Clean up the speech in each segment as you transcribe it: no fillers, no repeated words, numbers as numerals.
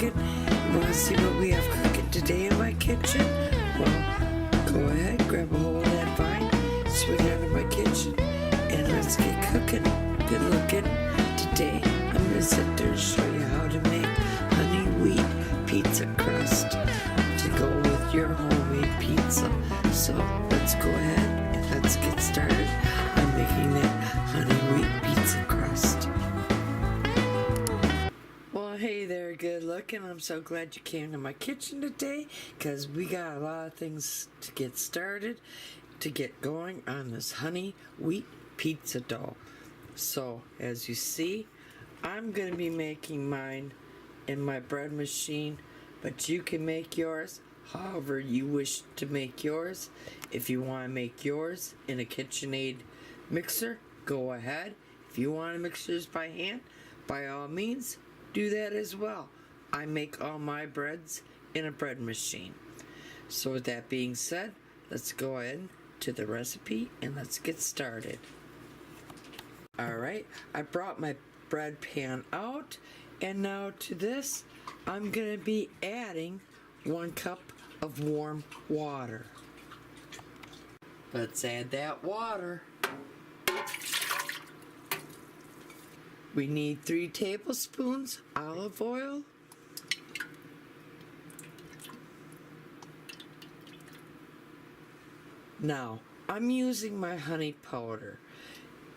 looking? Want to see what we have cooking today in my kitchen? Well, go ahead, grab a hold of that vine, swing out of my kitchen, and let's get cooking. Good looking. Today, I'm going to sit there and show you how to make honey wheat pizza crust to go with your homemade pizza. So let's go ahead and let's get started on making that honey wheat pizza crust. Well, hey there, good looking. I'm so glad you came to my kitchen today because we got a lot of things to get started, to get going on this honey wheat pizza dough. So as you see, I'm going to be making mine in my bread machine, but you can make yours however you wish to make yours. If you want to make yours in a KitchenAid mixer, go ahead. If you want to mix yours by hand, by all means, do that as well. I make all my breads in a bread machine. So with that being said, let's go ahead to the recipe and let's get started. Alright, I brought my bread pan out, and now to this I'm going to be adding 1 cup of warm water. Let's add that water. We need 3 tablespoons olive oil, now I'm using my honey powder.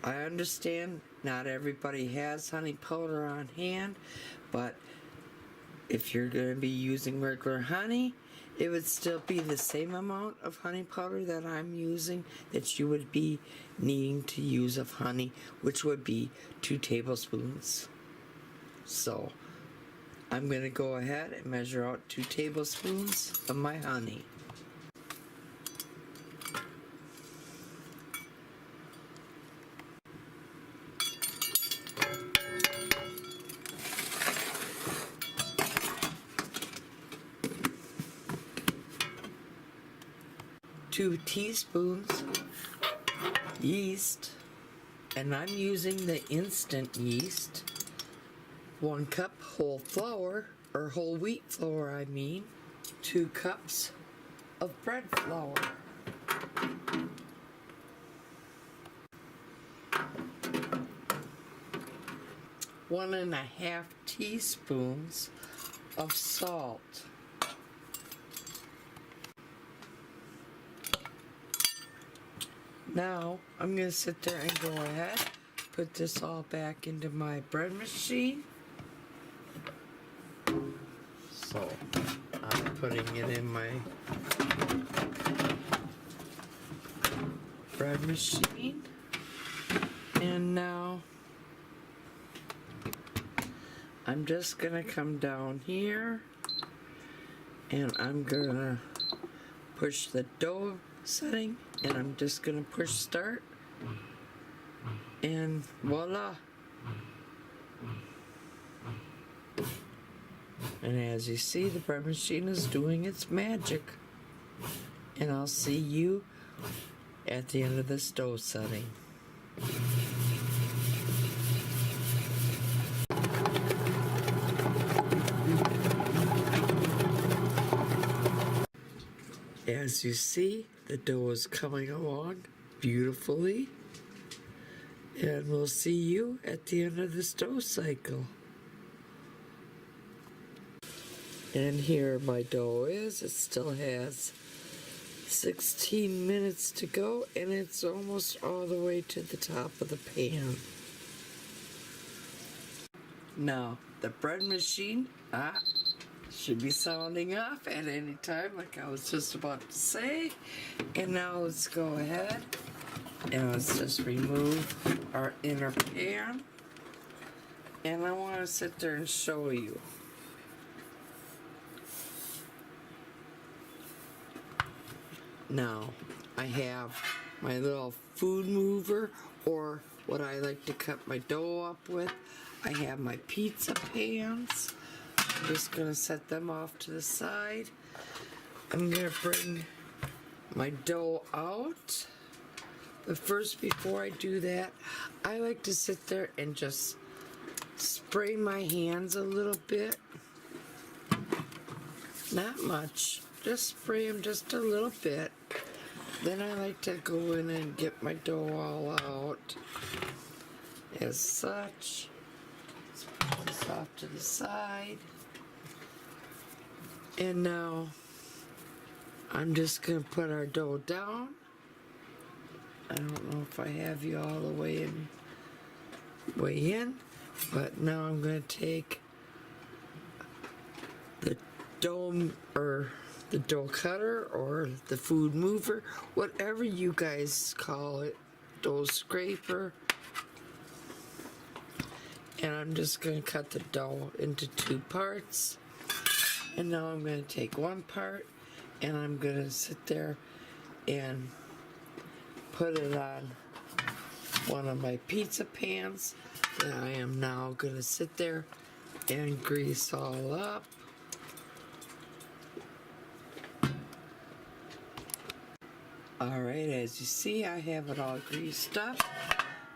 I understand not everybody has honey powder on hand, but if you're going to be using regular honey, it would still be the same amount of honey powder that I'm using that you would be needing to use of honey, which would be 2 tablespoons. So I'm going to go ahead and measure out 2 tablespoons of my honey. Two teaspoons yeast, and I'm using the instant yeast. 1 cup whole flour, or whole wheat flour I mean. 2 cups of bread flour. 1.5 teaspoons of salt. Now, I'm going to sit there and go ahead, put this all back into my bread machine. So, I'm putting it in my bread machine. And now, I'm just going to come down here, and I'm going to push the dough setting, and I'm just going to push start, and voila. And as you see, the bread machine is doing its magic. And I'll see you at the end of this dough setting. As you see, the dough is coming along beautifully, and we'll see you at the end of this dough cycle. And here my dough is. It still has 16 minutes to go, and it's almost all the way to the top of the pan. Now, the bread machine should be sounding off at any time, like I was just about to say. And now let's go ahead and let's just remove our inner pan. And I want to sit there and show you. Now, I have my little food mover, or what I like to cut my dough up with. I have my pizza pans. I'm just going to set them off to the side. I'm going to bring my dough out. But first, before I do that, I like to sit there and just spray my hands a little bit Not much. Just spray them just a little bit. Then I like to go in and get my dough all out. As such. Let's put this off to the side. And now I'm just going to put our dough down. I don't know if I have you all the way in, but now I'm going to take the dough or the dough cutter or the food mover, whatever you guys call it, dough scraper, and I'm just going to cut the dough into 2 parts. And now I'm going to take 1 part and I'm going to sit there and put it on one of my pizza pans that I am now going to sit there and grease all up. Alright, as you see, I have it all greased up.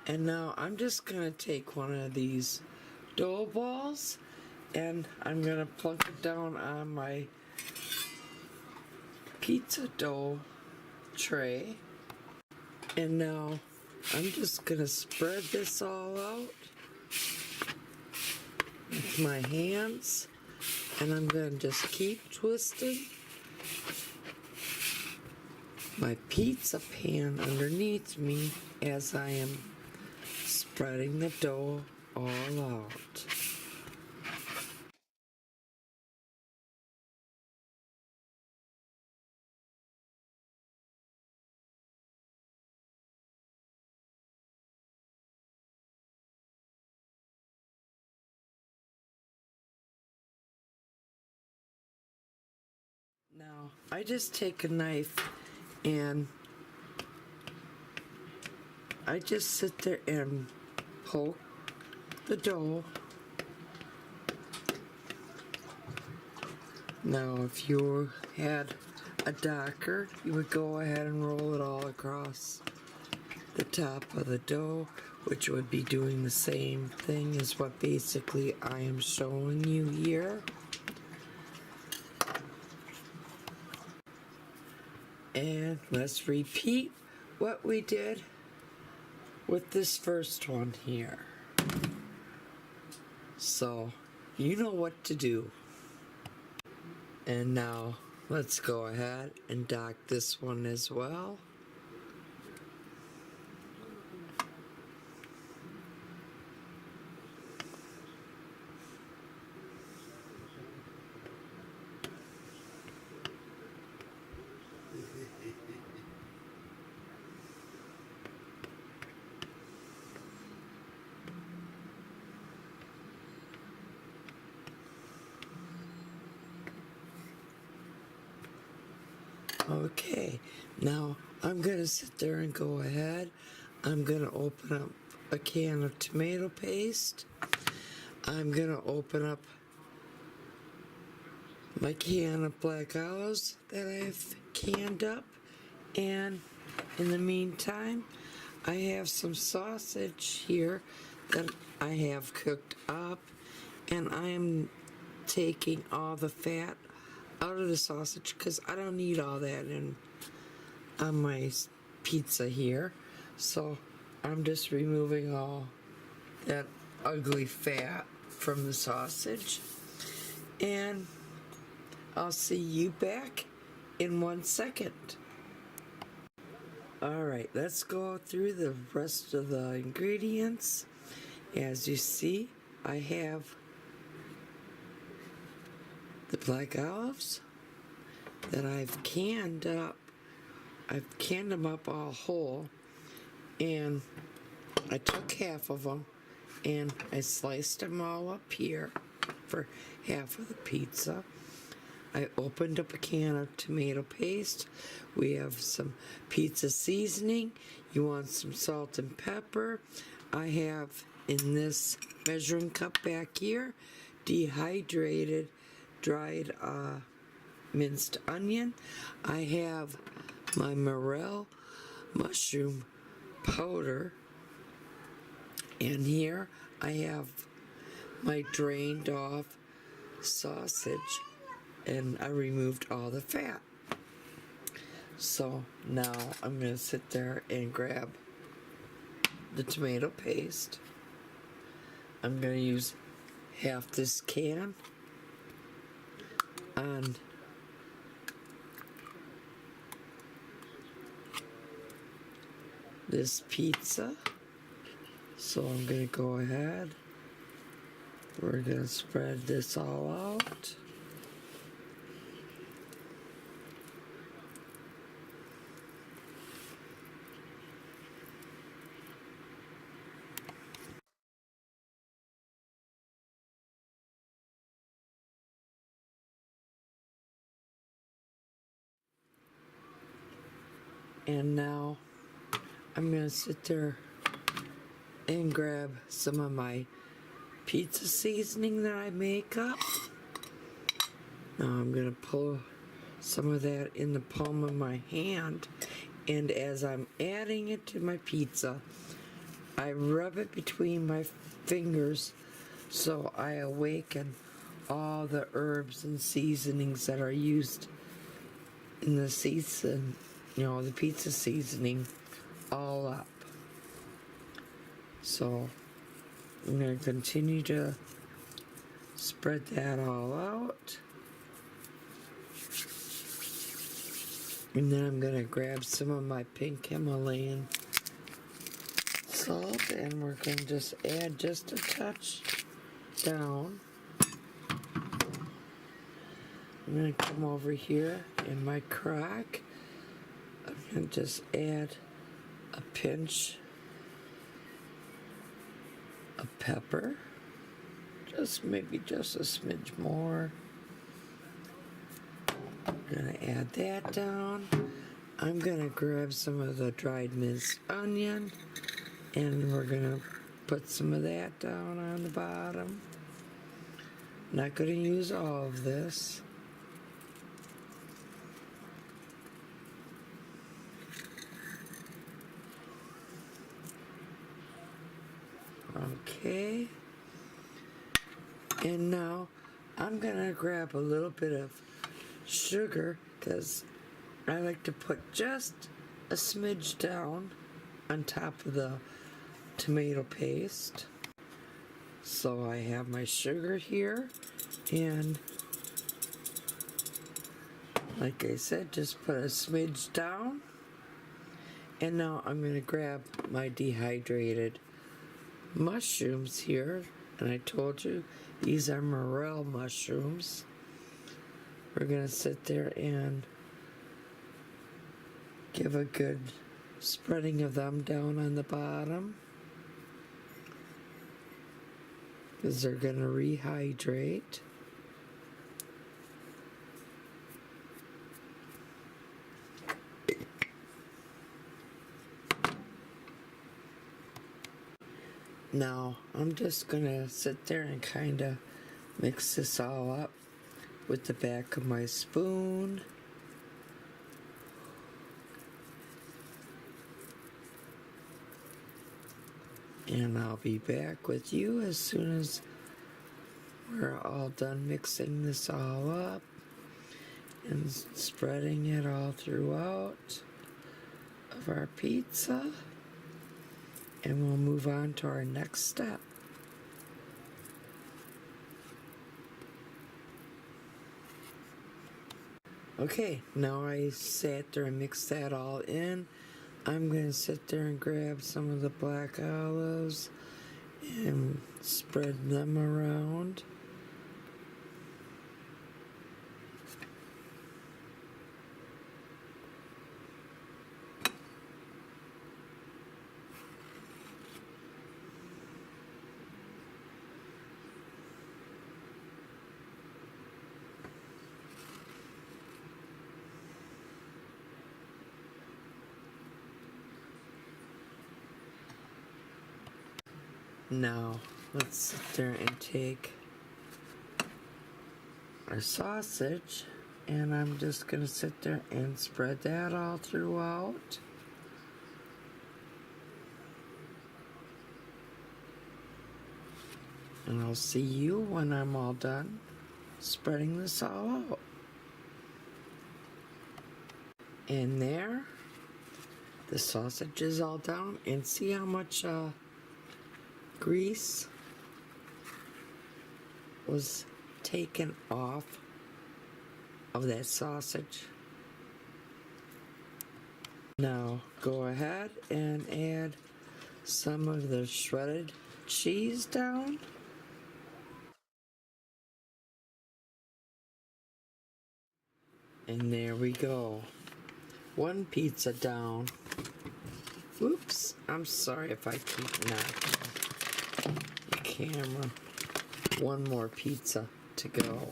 And now I'm just going to take one of these dough balls and I'm going to plunk it down on my pizza dough tray. And now I'm just going to spread this all out with my hands. And I'm going to just keep twisting my pizza pan underneath me as I am spreading the dough all out. Now, I just take a knife and I just sit there and poke the dough. Now, if you had a docker, you would go ahead and roll it all across the top of the dough, which would be doing the same thing as what basically I am showing you here. And let's repeat what we did with this first one here. So, you know what to do. And now, let's go ahead and dock this one as well. Okay, now I'm going to sit there and go ahead. I'm going to open up a can of tomato paste. I'm going to open up my can of black olives that I've canned up. And in the meantime, I have some sausage here that I have cooked up. And I am taking all the fat out of the sausage because I don't need all that on my pizza here. So I'm just removing all that ugly fat from the sausage. And I'll see you back in 1 second. Alright, let's go through the rest of the ingredients. As you see, I have the black olives that I've canned up. I've canned them up all whole, and I took half of them and I sliced them all up here for half of the pizza. I opened up a can of tomato paste. We have some pizza seasoning. You want some salt and pepper. I have in this measuring cup back here dehydrated dried minced onion. I have my morel mushroom powder, and here I have my drained off sausage and I removed all the fat. So now I'm going to sit there and grab the tomato paste. I'm going to use half this can on this pizza. So I'm going to go ahead. We're going to spread this all out. And now I'm going to sit there and grab some of my pizza seasoning that I make up. Now I'm going to pull some of that in the palm of my hand, and as I'm adding it to my pizza, I rub it between my fingers so I awaken all the herbs and seasonings that are used in the season, the pizza seasoning, all up. So I'm going to continue to spread that all out. And then I'm going to grab some of my pink Himalayan salt, and we're going to just add just a touch down. I'm going to come over here in my crock. I'm going to just add a pinch of pepper, maybe just a smidge more. I'm going to add that down. I'm going to grab some of the dried minced onion, and we're going to put some of that down on the bottom. Not going to use all of this. Okay. And now I'm going to grab a little bit of sugar, because I like to put just a smidge down on top of the tomato paste. So I have my sugar here, and like I said, just put a smidge down. And now I'm going to grab my dehydrated mushrooms here, and I told you these are morel mushrooms. We're going to sit there and give a good spreading of them down on the bottom, because they're going to rehydrate. Now I'm just going to sit there and kind of mix this all up with the back of my spoon. And I'll be back with you as soon as we're all done mixing this all up and spreading it all throughout of our pizza. And we'll move on to our next step. Okay, now I sat there and mixed that all in. I'm going to sit there and grab some of the black olives and spread them around. Now, let's sit there and take our sausage, and I'm just going to sit there and spread that all throughout. And I'll see you when I'm all done spreading this all out. in there. The sausage is all down, and see how much grease was taken off of that sausage. Now go ahead and add some of the shredded cheese down. And there we go. One pizza down. Oops, I'm sorry if I keep knocking the camera. One more pizza to go.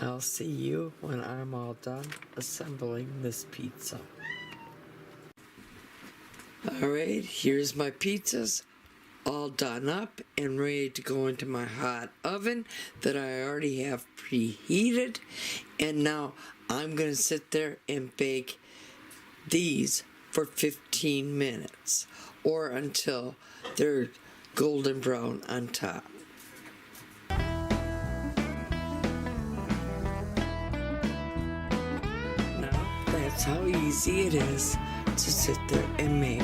I'll see you when I'm all done assembling this pizza. Alright, here's my pizzas all done up and ready to go into my hot oven that I already have preheated. And now I'm going to sit there and bake these for 15 minutes or until they're golden brown on top. Now that's how easy it is to sit there and make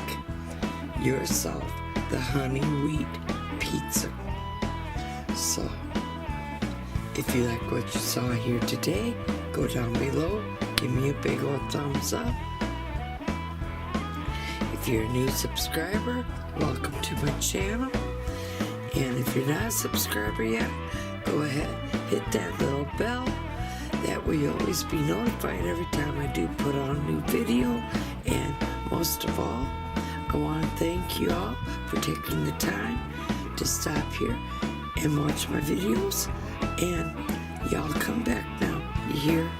yourself the honey wheat pizza. So, if you like what you saw here today, go down below, give me a big old thumbs up. If you're a new subscriber, welcome to my channel. And if you're not a subscriber yet, go ahead, hit that little bell. That way you'll always be notified every time I do put on a new video. And most of all, I want to thank you all for taking the time to stop here and watch my videos. And y'all come back now. You hear?